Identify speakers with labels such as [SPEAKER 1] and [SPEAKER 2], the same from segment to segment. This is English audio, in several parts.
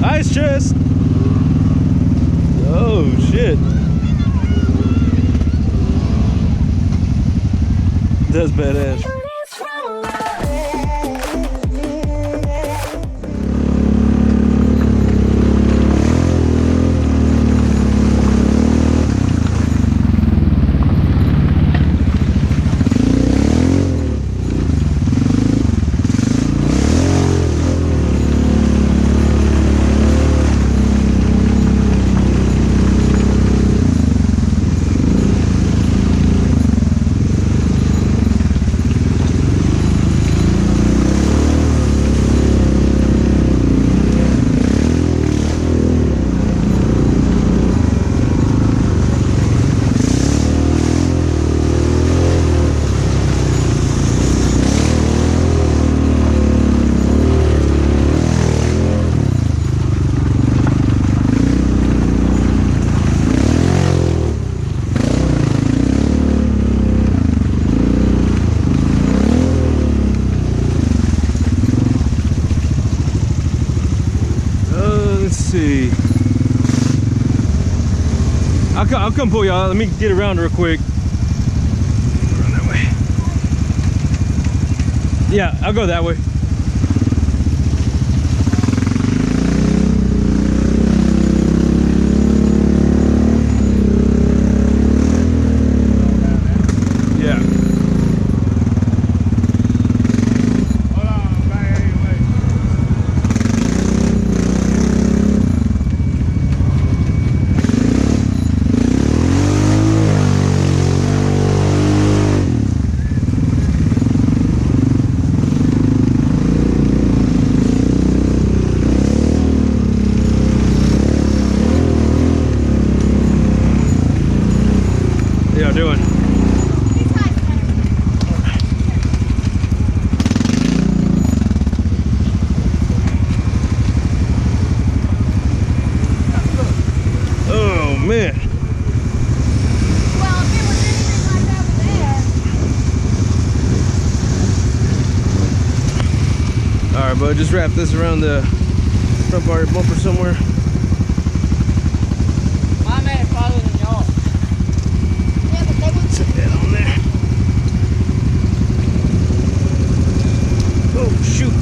[SPEAKER 1] Ice chest. Oh shit. That's badass. See, I'll come pull y'all. Let me get around real quick. Run that way. Yeah, I'll go that way. Doing? Oh man.
[SPEAKER 2] Well, if it was anything like that over there.
[SPEAKER 1] Alright, bud, just wrap this around the front part of your bumper somewhere.
[SPEAKER 2] My man farther than y'all. Yeah, but they would
[SPEAKER 1] Set that on there. Oh shoot.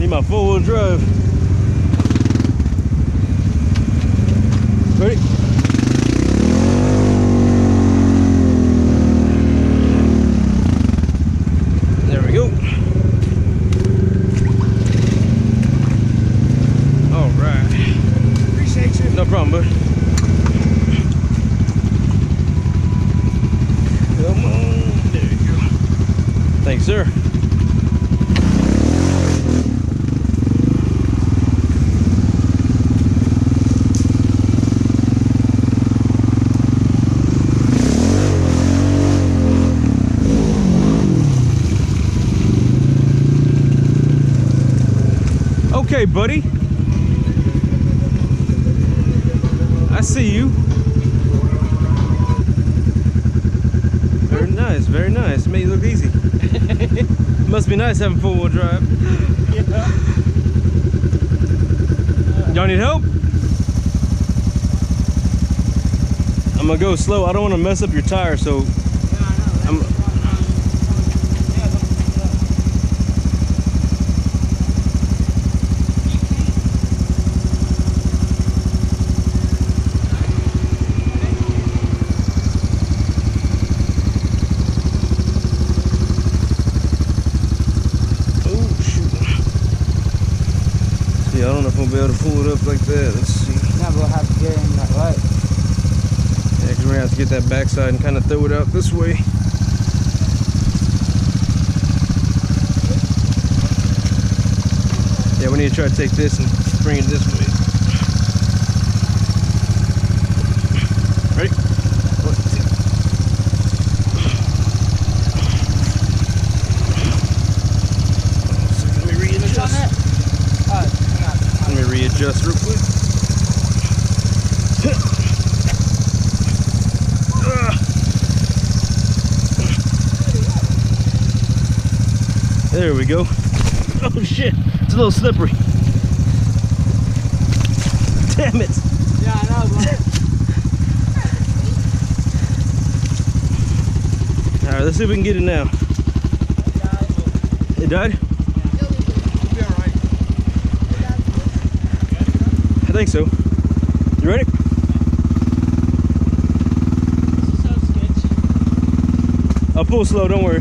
[SPEAKER 1] My four-wheel drive. Ready? There we go. All right. Appreciate you. No problem, bud. Come on. There you go. Thanks, sir. Okay, buddy. I see you. Very nice, very nice. Made you look easy. Must be nice having four-wheel drive.
[SPEAKER 2] Yeah.
[SPEAKER 1] Y'all need help? I'm gonna go slow. I don't want to mess up your tire, so I'm. if we'll be able to pull it up like that. Let's see.
[SPEAKER 2] Now we'll have to get in that way.
[SPEAKER 1] Yeah, because we're gonna have to get that backside and kind of throw it out this way. Yeah, we need to try to take this and bring it this way. Ready? 1, 2. Let me readjust. Let me readjust real quick. There we go. Oh shit, it's a little slippery. Damn it.
[SPEAKER 2] Yeah, I know, bro.
[SPEAKER 1] Alright, let's see if we can get it now. It died?
[SPEAKER 2] It'll be alright.
[SPEAKER 1] I think so. You ready?
[SPEAKER 2] This is so sketchy.
[SPEAKER 1] I'll pull slow, don't worry.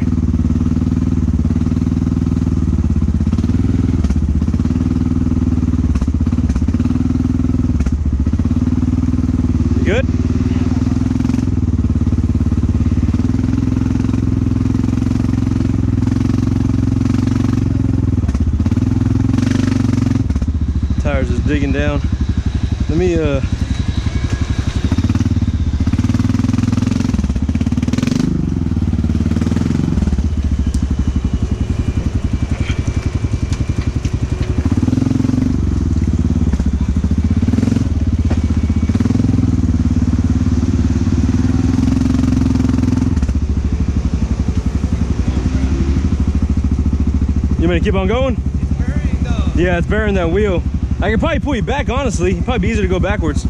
[SPEAKER 1] Good? Tires is digging down. Let me you want me to keep on going?
[SPEAKER 2] It's burning though.
[SPEAKER 1] Yeah, it's bearing that wheel. I can probably pull you back, honestly. It'd probably be easier to go backwards.
[SPEAKER 2] Is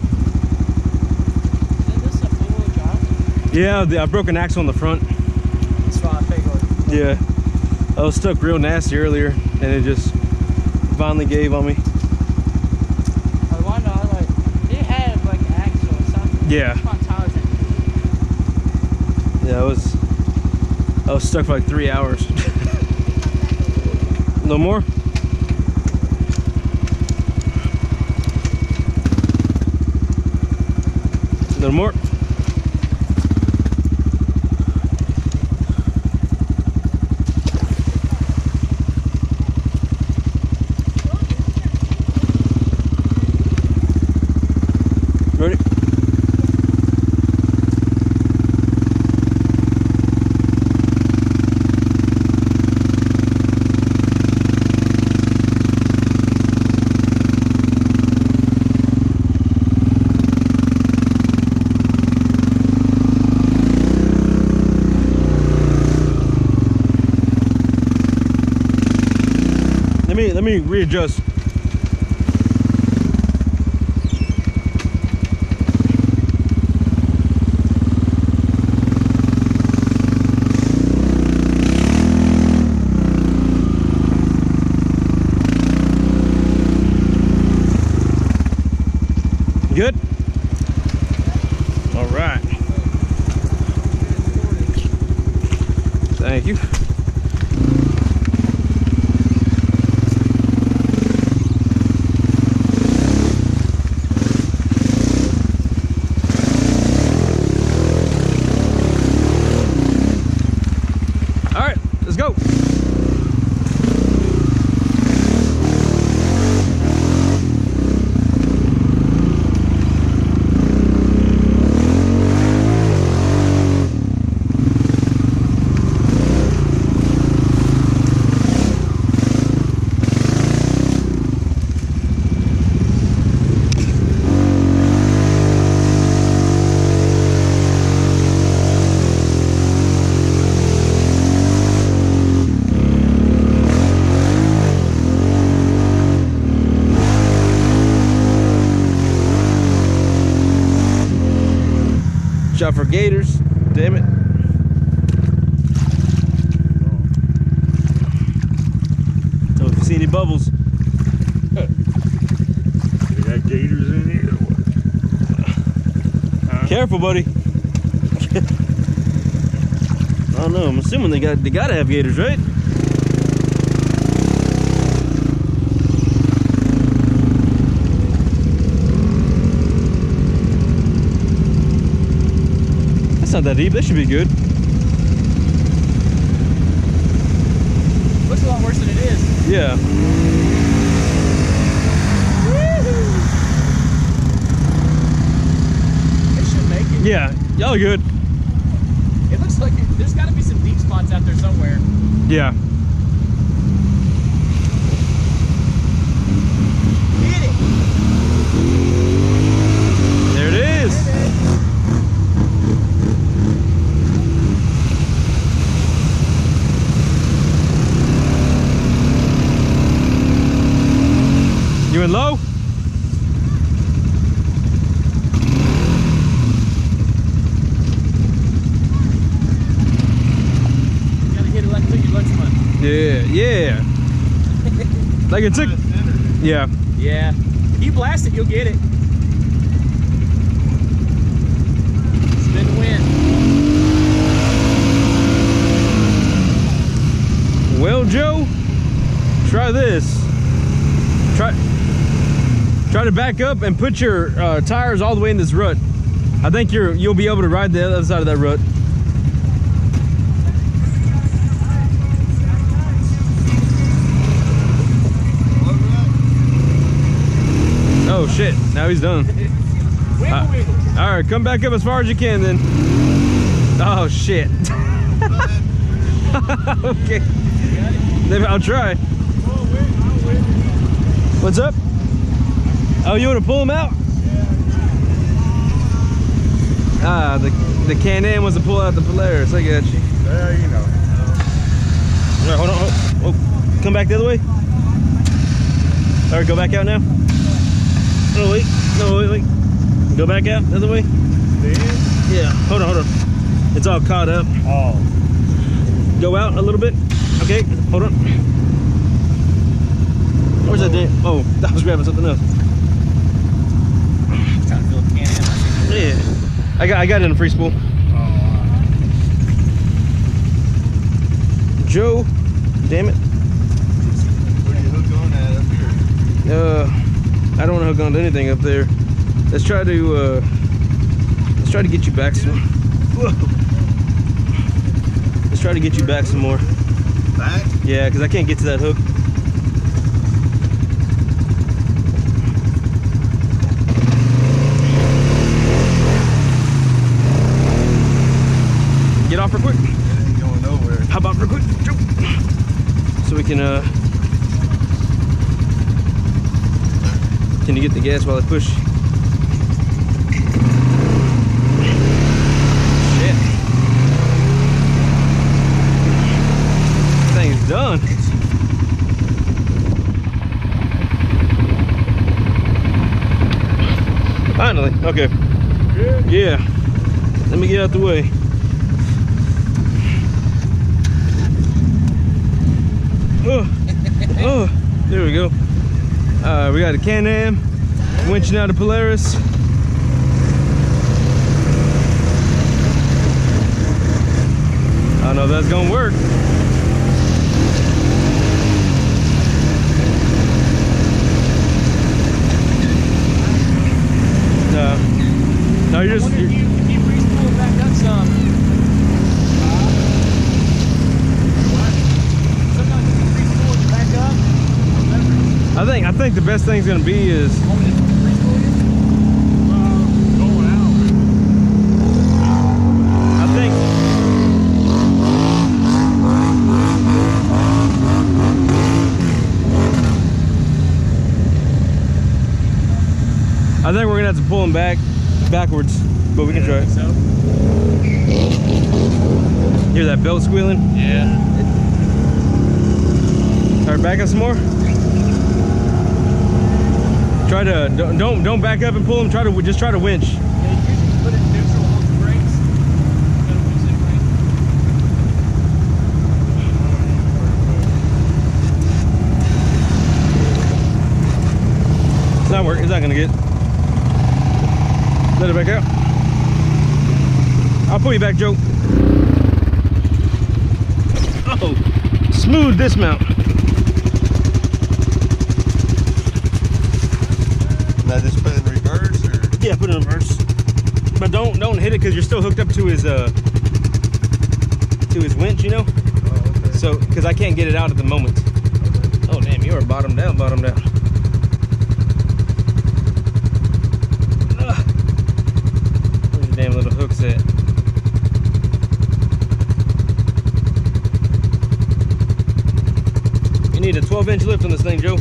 [SPEAKER 2] this a four-wheel drive?
[SPEAKER 1] Yeah, I broke an axle on the front.
[SPEAKER 2] That's why I figured.
[SPEAKER 1] Yeah. I was stuck real nasty earlier, and it just finally gave on me.
[SPEAKER 2] I wonder, like, it had like an axle or something.
[SPEAKER 1] Yeah.
[SPEAKER 2] It's on tires in.
[SPEAKER 1] Yeah, I was stuck for like 3 hours. A little more? A little more? Ready? Let me readjust. Good? All right. Thank you. Let's go. Shot for gators, damn it. So if you see any bubbles.
[SPEAKER 3] They got gators in here.
[SPEAKER 1] Careful, buddy. I don't know, I'm assuming they gotta have gators, right? not that deep. That should be good.
[SPEAKER 2] Looks a lot worse than it is.
[SPEAKER 1] Yeah.
[SPEAKER 2] It should make it.
[SPEAKER 1] Yeah. Y'all are good.
[SPEAKER 2] It looks like there's got to be some deep spots out there somewhere.
[SPEAKER 1] Yeah.
[SPEAKER 2] Hit it.
[SPEAKER 1] There it is. You in low?
[SPEAKER 2] You gotta hit it like it took your lunch money.
[SPEAKER 1] Yeah, yeah. Like it took. Yeah.
[SPEAKER 2] Yeah. You blast it, you'll get it. Spin the wind.
[SPEAKER 1] Well, Joe, try this. Try to back up and put your tires all the way in this rut. I think you'll be able to ride the other side of that rut. Oh shit! Now he's done.
[SPEAKER 2] Wiggle, wiggle.
[SPEAKER 1] All right, come back up as far as you can then. Oh shit! Okay, maybe I'll try. What's up? Oh, you want to pull him out? Ah, the Can-Am was to pull out the Polaris. I got you.
[SPEAKER 3] Yeah, you know.
[SPEAKER 1] All right, hold on. Oh, come back the other way. All right, go back out now. Oh wait, no wait. Go back out the other way. Yeah, hold on. It's all caught up.
[SPEAKER 3] Oh.
[SPEAKER 1] Go out a little bit. Okay, hold on. Where's that damn? Oh, I was grabbing something else.
[SPEAKER 2] Trying to fill the can in.
[SPEAKER 1] Yeah, I got it in a free spool. Joe, damn it.
[SPEAKER 3] Where do you hook on at up here?
[SPEAKER 1] I don't want to hook onto anything up there. Let's try to get you back some. Whoa. Let's try to get you back some more.
[SPEAKER 3] Back?
[SPEAKER 1] Yeah, because I can't get to that hook. Get off real quick.
[SPEAKER 3] It ain't going nowhere.
[SPEAKER 1] How about real quick? So we can you get the gas while I push? Shit. Thing's done. Finally. Okay.
[SPEAKER 3] Good.
[SPEAKER 1] Yeah. Let me get out the way. Oh, there we go. We got a Can-Am, winching out a Polaris. I don't know if that's gonna work. No, you're just.
[SPEAKER 2] If you re-spool it back up some. Sometimes if you re-spool it back up.
[SPEAKER 1] I think the best thing's gonna be is.
[SPEAKER 2] Want me to re-spool it?
[SPEAKER 3] Going out.
[SPEAKER 1] I think we're gonna have to pull him backwards, but we can try it.
[SPEAKER 2] So?
[SPEAKER 1] Hear that belt squealing?
[SPEAKER 2] Yeah.
[SPEAKER 1] All right, back up some more. Try to don't back up and pull him. Try to winch.
[SPEAKER 2] Yeah, you usually put it in neutral, hold the brakes. Gotta winch that brake.
[SPEAKER 1] It's not working. It's not gonna get. Let it back out. I'll pull you back, Joe. Oh, smooth dismount.
[SPEAKER 3] Now just put it in reverse or?
[SPEAKER 1] Yeah, put it in reverse. But don't hit it because you're still hooked up to his winch, you know.
[SPEAKER 3] Oh, okay.
[SPEAKER 1] So because I can't get it out at the moment. Oh damn, you are bottom down, bottom down. Where's your damn little hooks at? You need a 12-inch lift on this thing, Joe.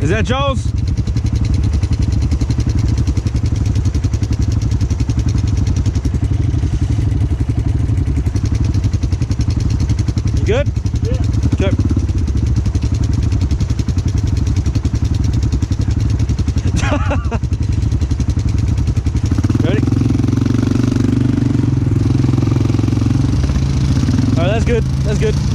[SPEAKER 1] Is that Jaws? You good? Yeah. Good. Ready? All right, that's good. That's good.